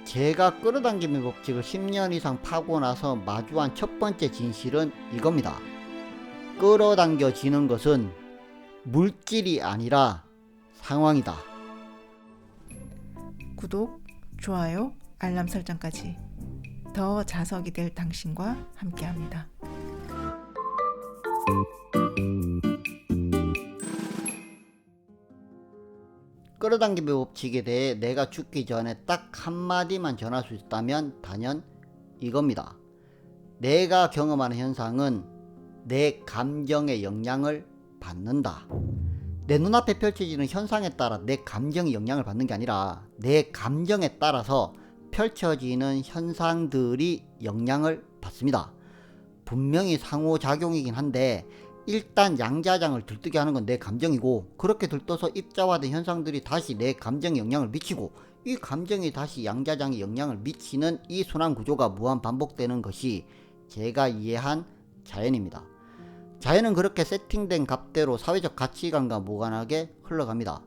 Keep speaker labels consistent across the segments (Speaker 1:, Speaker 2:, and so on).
Speaker 1: 제가 끌어당김의 법칙을 10년 이상 파고 나서 마주한 첫 번째 진실은 이겁니다. 끌어당겨지는 것은 물질이 아니라 상황이다.
Speaker 2: 구독, 좋아요, 알람 설정까지 더 자석이 될 당신과 함께합니다.
Speaker 1: 끌어당김의 법칙에 대해 내가 죽기 전에 딱 한마디만 전할 수 있다면 단연 이겁니다. 내가 경험하는 현상은 내 감정의 영향을 받는다. 내 눈앞에 펼쳐지는 현상에 따라 내 감정이 영향을 받는 게 아니라 내 감정에 따라서 펼쳐지는 현상들이 영향을 받습니다. 분명히 상호작용이긴 한데 일단 양자장을 들뜨게 하는 건 내 감정이고, 그렇게 들떠서 입자화된 현상들이 다시 내 감정에 영향을 미치고, 이 감정이 다시 양자장에 영향을 미치는 이 순환 구조가 무한 반복되는 것이 제가 이해한 자연입니다. 자연은 그렇게 세팅된 값대로 사회적 가치관과 무관하게 흘러갑니다.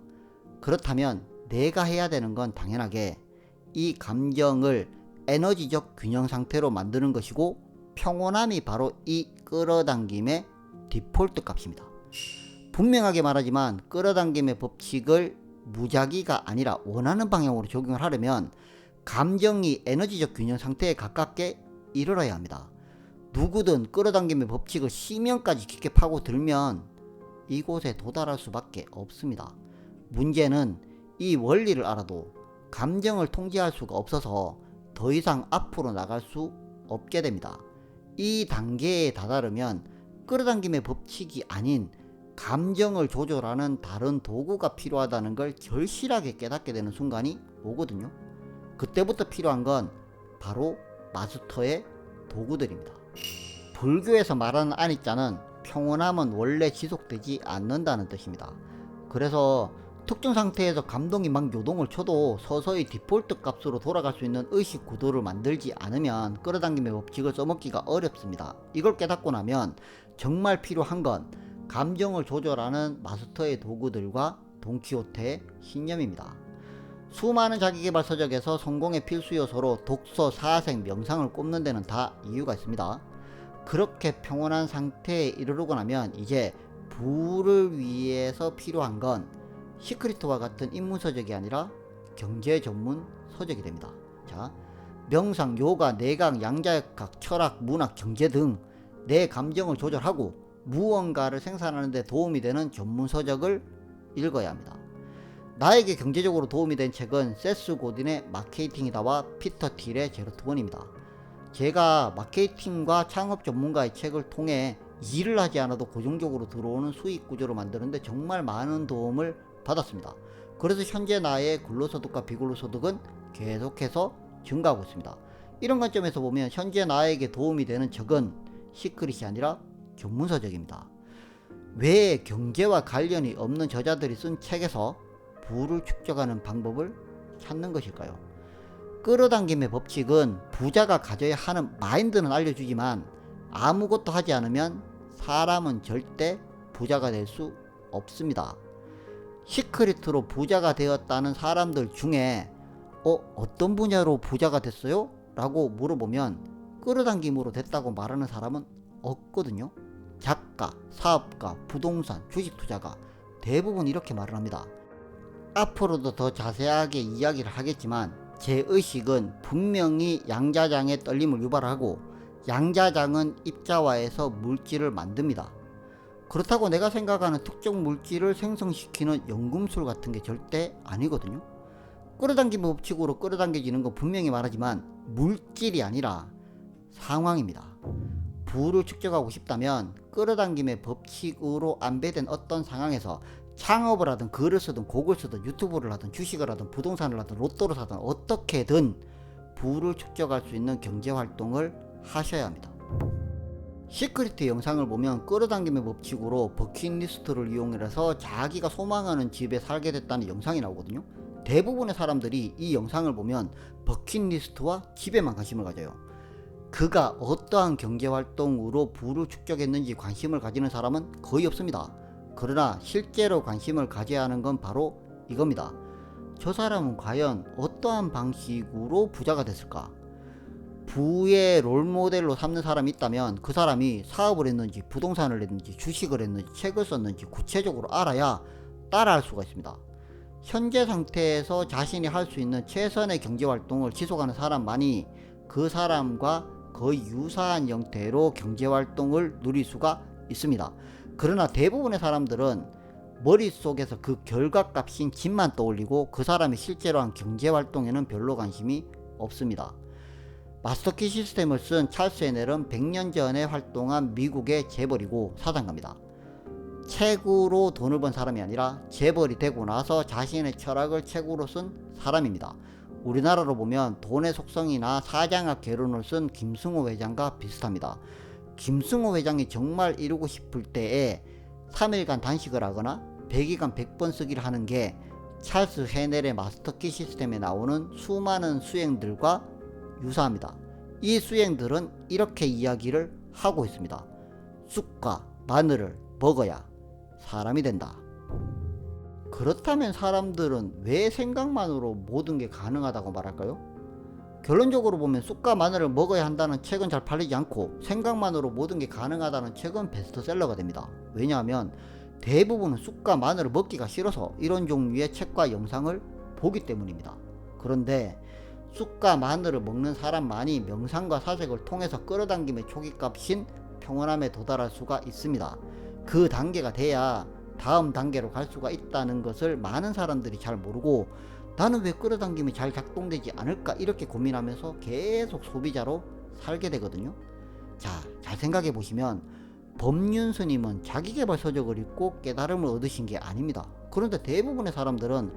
Speaker 1: 그렇다면 내가 해야 되는 건 당연하게 이 감정을 에너지적 균형 상태로 만드는 것이고, 평온함이 바로 이 끌어당김의 디폴트 값입니다. 분명하게 말하지만 끌어당김의 법칙을 무작위가 아니라 원하는 방향으로 적용을 하려면 감정이 에너지적 균형 상태에 가깝게 이르러야 합니다. 누구든 끌어당김의 법칙을 심연까지 깊게 파고들면 이곳에 도달할 수밖에 없습니다. 문제는 이 원리를 알아도 감정을 통제할 수가 없어서 더 이상 앞으로 나갈 수 없게 됩니다. 이 단계에 다다르면 끌어당김의 법칙이 아닌 감정을 조절하는 다른 도구가 필요하다는 걸 절실하게 깨닫게 되는 순간이 오거든요. 그때부터 필요한 건 바로 마스터의 도구들입니다. 불교에서 말하는 아니자는 평온함은 원래 지속되지 않는다는 뜻입니다. 그래서 특정 상태에서 감동이 막 요동을 쳐도 서서히 디폴트 값으로 돌아갈 수 있는 의식 구도를 만들지 않으면 끌어당김의 법칙을 써먹기가 어렵습니다. 이걸 깨닫고 나면 정말 필요한 건 감정을 조절하는 마스터의 도구들과 돈키호테의 신념입니다. 수많은 자기계발 서적에서 성공의 필수 요소로 독서, 사색, 명상을 꼽는 데는 다 이유가 있습니다. 그렇게 평온한 상태에 이르르고 나면 이제 부를 위해서 필요한 건 시크릿과 같은 입문 서적이 아니라 경제 전문 서적이 됩니다. 자, 명상, 요가, 내강, 양자역학, 철학, 문학, 경제 등 내 감정을 조절하고 무언가를 생산하는 데 도움이 되는 전문 서적을 읽어야 합니다. 나에게 경제적으로 도움이 된 책은 세스 고딘의 마케팅이다와 피터 틸의 제로투원입니다. 제가 마케팅과 창업 전문가의 책을 통해 일을 하지 않아도 고정적으로 들어오는 수익 구조를 만드는데 정말 많은 도움을 받았습니다. 그래서 현재 나의 근로소득과 비근로소득은 계속해서 증가하고 있습니다. 이런 관점에서 보면 현재 나에게 도움이 되는 책은 시크릿이 아니라 전문서적입니다. 왜 경제와 관련이 없는 저자들이 쓴 책에서 부를 축적하는 방법을 찾는 것일까요? 끌어당김의 법칙은 부자가 가져야 하는 마인드는 알려주지만 아무것도 하지 않으면 사람은 절대 부자가 될 수 없습니다. 시크릿으로 부자가 되었다는 사람들 중에 어떤 분야로 부자가 됐어요? 라고 물어보면 끌어당김으로 됐다고 말하는 사람은 없거든요. 작가, 사업가, 부동산, 주식 투자가 대부분 이렇게 말을 합니다. 앞으로도 더 자세하게 이야기를 하겠지만 제 의식은 분명히 양자장의 떨림을 유발하고 양자장은 입자화에서 물질을 만듭니다. 그렇다고 내가 생각하는 특정 물질을 생성시키는 연금술 같은 게 절대 아니거든요. 끌어당김 법칙으로 끌어당겨지는 건 분명히 말하지만 물질이 아니라 상황입니다. 부를 축적하고 싶다면 끌어당김의 법칙으로 안배된 어떤 상황에서 창업을 하든 글을 쓰든 곡을 쓰든 유튜브를 하든 주식을 하든 부동산을 하든 로또를 사든 어떻게든 부를 축적할 수 있는 경제활동을 하셔야 합니다. 시크릿 영상을 보면 끌어당김의 법칙으로 버킷리스트를 이용해서 자기가 소망하는 집에 살게 됐다는 영상이 나오거든요. 대부분의 사람들이 이 영상을 보면 버킷리스트와 집에만 관심을 가져요. 그가 어떠한 경제활동으로 부를 축적했는지 관심을 가지는 사람은 거의 없습니다. 그러나 실제로 관심을 가져야 하는 건 바로 이겁니다. 저 사람은 과연 어떠한 방식으로 부자가 됐을까? 부의 롤모델로 삼는 사람이 있다면 그 사람이 사업을 했는지 부동산을 했는지 주식을 했는지 책을 썼는지 구체적으로 알아야 따라할 수가 있습니다. 현재 상태에서 자신이 할 수 있는 최선의 경제활동을 지속하는 사람만이 그 사람과 거의 유사한 형태로 경제활동을 누릴 수가 있습니다. 그러나 대부분의 사람들은 머릿속에서 그 결과값인 집만 떠올리고 그 사람이 실제로 한 경제활동에는 별로 관심이 없습니다. 마스터키 시스템을 쓴 찰스 헤넬은 100년 전에 활동한 미국의 재벌이고 사상가입니다. 책으로 돈을 번 사람이 아니라 재벌이 되고 나서 자신의 철학을 책으로 쓴 사람입니다. 우리나라로 보면 돈의 속성이나 사장학 개론을 쓴 김승호 회장과 비슷합니다. 김승호 회장이 정말 이루고 싶을 때에 3일간 단식을 하거나 100일간 100번 쓰기를 하는 게 찰스 헤넬의 마스터키 시스템에 나오는 수많은 수행들과 유사합니다. 이 수행들은 이렇게 이야기를 하고 있습니다. 쑥과 마늘을 먹어야 사람이 된다. 그렇다면 사람들은 왜 생각만으로 모든 게 가능하다고 말할까요? 결론적으로 보면 쑥과 마늘을 먹어야 한다는 책은 잘 팔리지 않고 생각만으로 모든 게 가능하다는 책은 베스트셀러가 됩니다. 왜냐하면 대부분은 쑥과 마늘을 먹기가 싫어서 이런 종류의 책과 영상을 보기 때문입니다. 그런데 쑥과 마늘을 먹는 사람만이 명상과 사색을 통해서 끌어당김의 초기값인 평온함에 도달할 수가 있습니다. 그 단계가 돼야 다음 단계로 갈 수가 있다는 것을 많은 사람들이 잘 모르고 나는 왜 끌어당김이 잘 작동되지 않을까 이렇게 고민하면서 계속 소비자로 살게 되거든요. 자, 잘 생각해 보시면 법륜 스님은 자기계발 서적을 읽고 깨달음을 얻으신 게 아닙니다. 그런데 대부분의 사람들은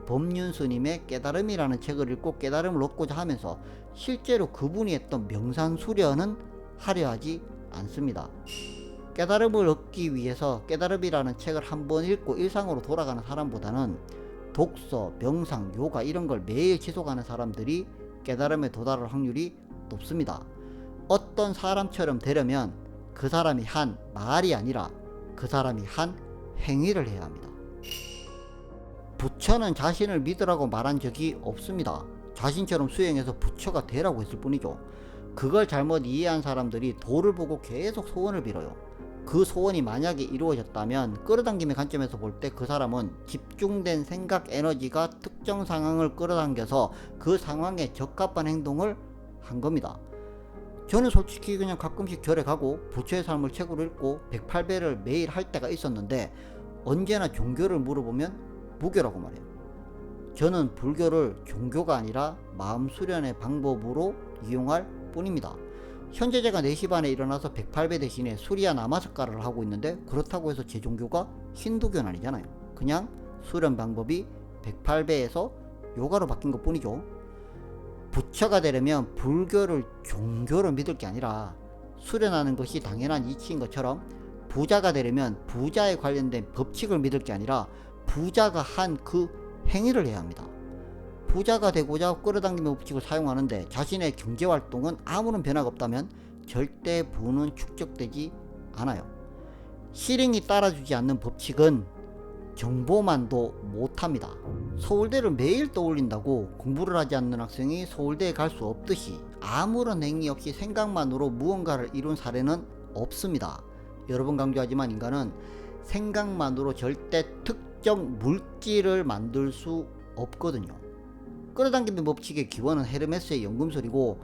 Speaker 1: 법륜 스님의 깨달음이라는 책을 읽고 깨달음을 얻고자 하면서 실제로 그분이 했던 명상 수련은 하려 하지 않습니다. 깨달음을 얻기 위해서 깨달음이라는 책을 한번 읽고 일상으로 돌아가는 사람보다는 독서, 명상, 요가 이런 걸 매일 지속하는 사람들이 깨달음에 도달할 확률이 높습니다. 어떤 사람처럼 되려면 그 사람이 한 말이 아니라 그 사람이 한 행위를 해야 합니다. 부처는 자신을 믿으라고 말한 적이 없습니다. 자신처럼 수행해서 부처가 되라고 했을 뿐이죠. 그걸 잘못 이해한 사람들이 도를 보고 계속 소원을 빌어요. 그 소원이 만약에 이루어졌다면 끌어당김의 관점에서 볼 때 그 사람은 집중된 생각 에너지가 특정 상황을 끌어당겨서 그 상황에 적합한 행동을 한 겁니다. 저는 솔직히 그냥 가끔씩 절에 가고 부처의 삶을 책으로 읽고 108배를 매일 할 때가 있었는데 언제나 종교를 물어보면 무교라고 말해요. 저는 불교를 종교가 아니라 마음 수련의 방법으로 이용할 뿐입니다. 현재 제가 4시 반에 일어나서 108배 대신에 수리야 나마스카라를 하고 있는데 그렇다고 해서 제 종교가 힌두교는 아니잖아요. 그냥 수련 방법이 108배에서 요가로 바뀐 것 뿐이죠. 부처가 되려면 불교를 종교로 믿을 게 아니라 수련하는 것이 당연한 이치인 것처럼 부자가 되려면 부자에 관련된 법칙을 믿을 게 아니라 부자가 한 그 행위를 해야 합니다. 부자가 되고자 끌어당김의 법칙을 사용하는데 자신의 경제활동은 아무런 변화가 없다면 절대 부는 축적되지 않아요. 실행이 따라주지 않는 법칙은 정보만도 못합니다. 서울대를 매일 떠올린다고 공부를 하지 않는 학생이 서울대에 갈 수 없듯이 아무런 행위 없이 생각만으로 무언가를 이룬 사례는 없습니다. 여러 번 강조하지만 인간은 생각만으로 절대 특정 물질을 만들 수 없거든요. 끌어당김의 법칙의 기원은 헤르메스의 연금술이고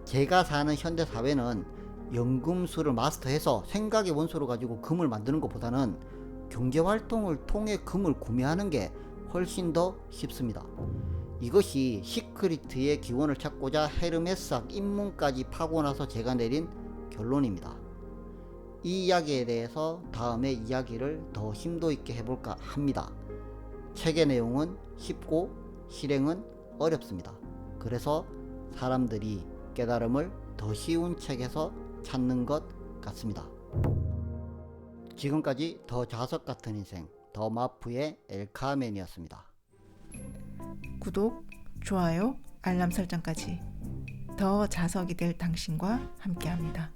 Speaker 1: 제가 사는 현대사회는 연금술을 마스터해서 생각의 원소를 가지고 금을 만드는 것보다는 경제활동을 통해 금을 구매하는 게 훨씬 더 쉽습니다. 이것이 시크릿의 기원을 찾고자 헤르메스학 입문까지 파고 나서 제가 내린 결론입니다. 이 이야기에 대해서 다음에 이야기를 더 심도 있게 해볼까 합니다. 책의 내용은 쉽고 실행은 어렵습니다. 그래서 사람들이 깨달음을 더 쉬운 책에서 찾는 것 같습니다. 지금까지 더 자석 같은 인생 더 마프의 엘카멘이었습니다.
Speaker 2: 구독, 좋아요, 알람 설정까지 더 자석이 될 당신과 함께합니다.